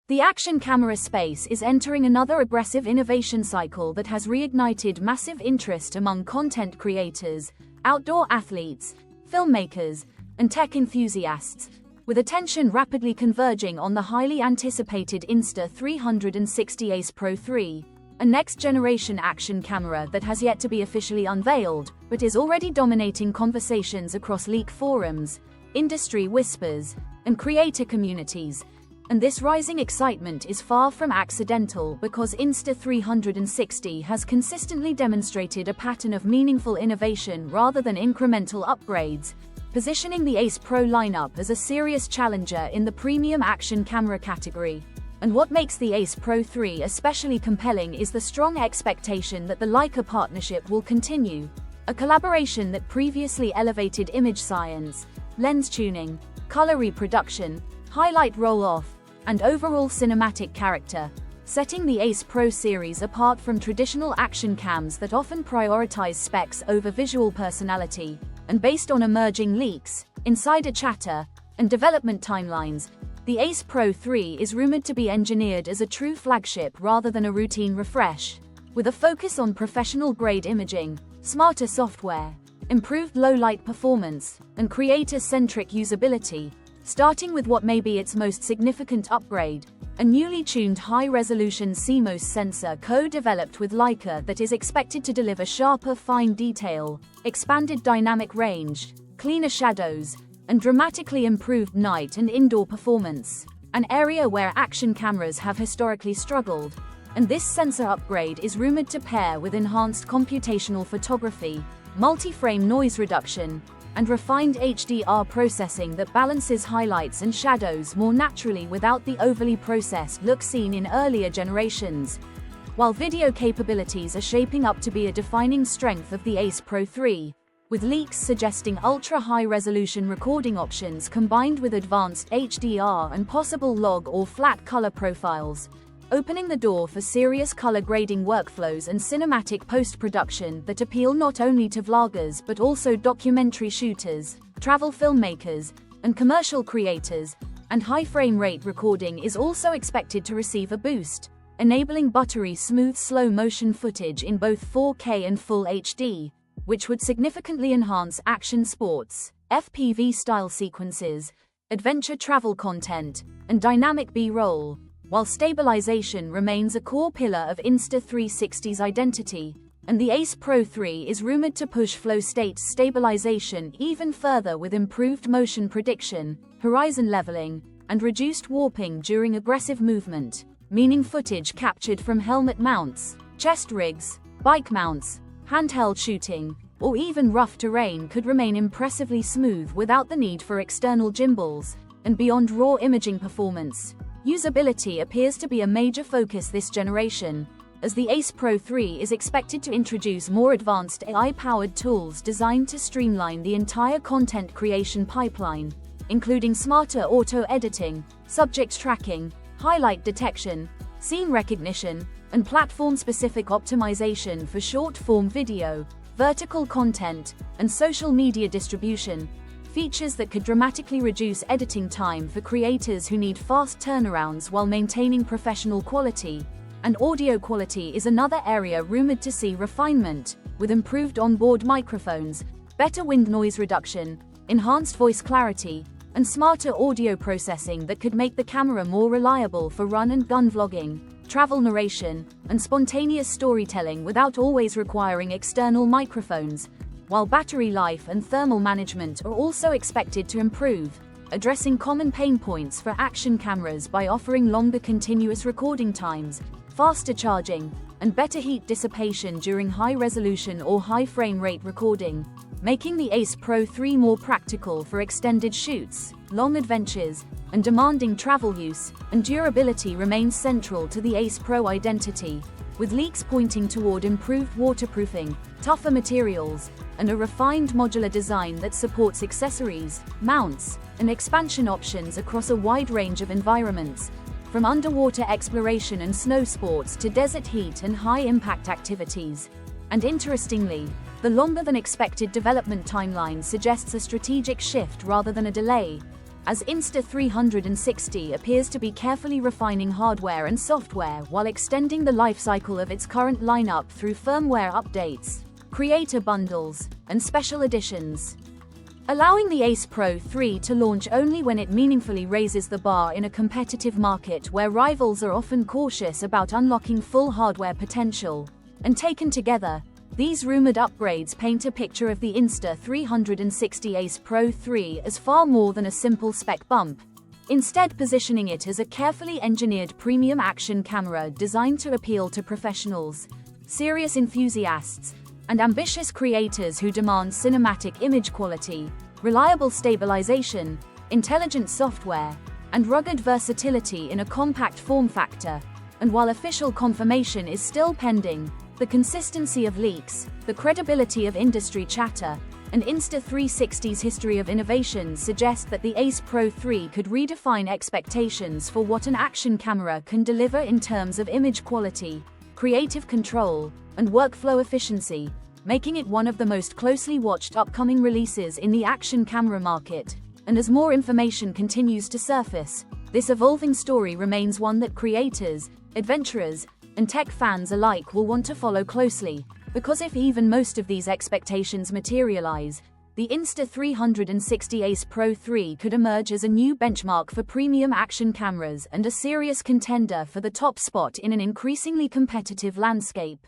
The action camera space is entering another aggressive innovation cycle that has reignited massive interest among content creators, outdoor athletes, filmmakers, and tech enthusiasts, with attention rapidly converging on the highly anticipated Insta360 Ace Pro 3, a next-generation action camera that has yet to be officially unveiled, but is already dominating conversations across leak forums, industry whispers, and creator communities. And this rising excitement is far from accidental, because Insta360 has consistently demonstrated a pattern of meaningful innovation rather than incremental upgrades, positioning the Ace Pro lineup as a serious challenger in the premium action camera category. And what makes the Ace Pro 3 especially compelling is the strong expectation that the Leica partnership will continue, a collaboration that previously elevated image science, lens tuning, color reproduction, highlight roll-off, and overall cinematic character, setting the Ace Pro series apart from traditional action cams that often prioritize specs over visual personality. And based on emerging leaks, insider chatter, and development timelines, the Ace Pro 3 is rumored to be engineered as a true flagship rather than a routine refresh, with a focus on professional-grade imaging, smarter software, improved low-light performance, and creator-centric usability. Starting with what may be its most significant upgrade, a newly tuned high-resolution CMOS sensor co-developed with Leica that is expected to deliver sharper fine detail, expanded dynamic range, cleaner shadows, and dramatically improved night and indoor performance, an area where action cameras have historically struggled. And this sensor upgrade is rumored to pair with enhanced computational photography, multi-frame noise reduction, and refined HDR processing that balances highlights and shadows more naturally without the overly processed look seen in earlier generations. While video capabilities are shaping up to be a defining strength of the Ace Pro 3, with leaks suggesting ultra-high-resolution recording options combined with advanced HDR and possible log or flat color profiles, opening the door for serious color grading workflows and cinematic post-production that appeal not only to vloggers but also documentary shooters, travel filmmakers, and commercial creators. And high frame rate recording is also expected to receive a boost, enabling buttery smooth slow-motion footage in both 4K and Full HD, which would significantly enhance action sports, FPV-style sequences, adventure travel content, and dynamic B-roll. While stabilization remains a core pillar of Insta360's identity, and the Ace Pro 3 is rumored to push flow state stabilization even further with improved motion prediction, horizon leveling, and reduced warping during aggressive movement, meaning footage captured from helmet mounts, chest rigs, bike mounts, handheld shooting, or even rough terrain could remain impressively smooth without the need for external gimbals. And beyond raw imaging performance, usability appears to be a major focus this generation, as the Ace Pro 3 is expected to introduce more advanced AI-powered tools designed to streamline the entire content creation pipeline, including smarter auto-editing, subject tracking, highlight detection, scene recognition, and platform-specific optimization for short-form video, vertical content, and social media distribution. Features that could dramatically reduce editing time for creators who need fast turnarounds while maintaining professional quality. And audio quality is another area rumored to see refinement, with improved onboard microphones, better wind noise reduction, enhanced voice clarity, and smarter audio processing that could make the camera more reliable for run-and-gun vlogging, travel narration, and spontaneous storytelling without always requiring external microphones. While battery life and thermal management are also expected to improve, addressing common pain points for action cameras by offering longer continuous recording times, faster charging, and better heat dissipation during high-resolution or high-frame rate recording, making the Ace Pro 3 more practical for extended shoots, long adventures, and demanding travel use. And durability remains central to the Ace Pro identity, with leaks pointing toward improved waterproofing, tougher materials, and a refined modular design that supports accessories, mounts, and expansion options across a wide range of environments, from underwater exploration and snow sports to desert heat and high-impact activities. And interestingly, the longer-than-expected development timeline suggests a strategic shift rather than a delay, as Insta360 appears to be carefully refining hardware and software while extending the lifecycle of its current lineup through firmware updates, creator bundles, and special editions, allowing the Ace Pro 3 to launch only when it meaningfully raises the bar in a competitive market where rivals are often cautious about unlocking full hardware potential. And taken together, these rumored upgrades paint a picture of the Insta360 Ace Pro 3 as far more than a simple spec bump, instead positioning it as a carefully engineered premium action camera designed to appeal to professionals, serious enthusiasts, and ambitious creators who demand cinematic image quality, reliable stabilization, intelligent software, and rugged versatility in a compact form factor. And while official confirmation is still pending, the consistency of leaks, the credibility of industry chatter, and Insta360's history of innovation suggest that the Ace Pro 3 could redefine expectations for what an action camera can deliver in terms of image quality, creative control, and workflow efficiency, making it one of the most closely watched upcoming releases in the action camera market. And as more information continues to surface, this evolving story remains one that creators, adventurers, and tech fans alike will want to follow closely, because if even most of these expectations materialize, the Insta360 Ace Pro 3 could emerge as a new benchmark for premium action cameras and a serious contender for the top spot in an increasingly competitive landscape.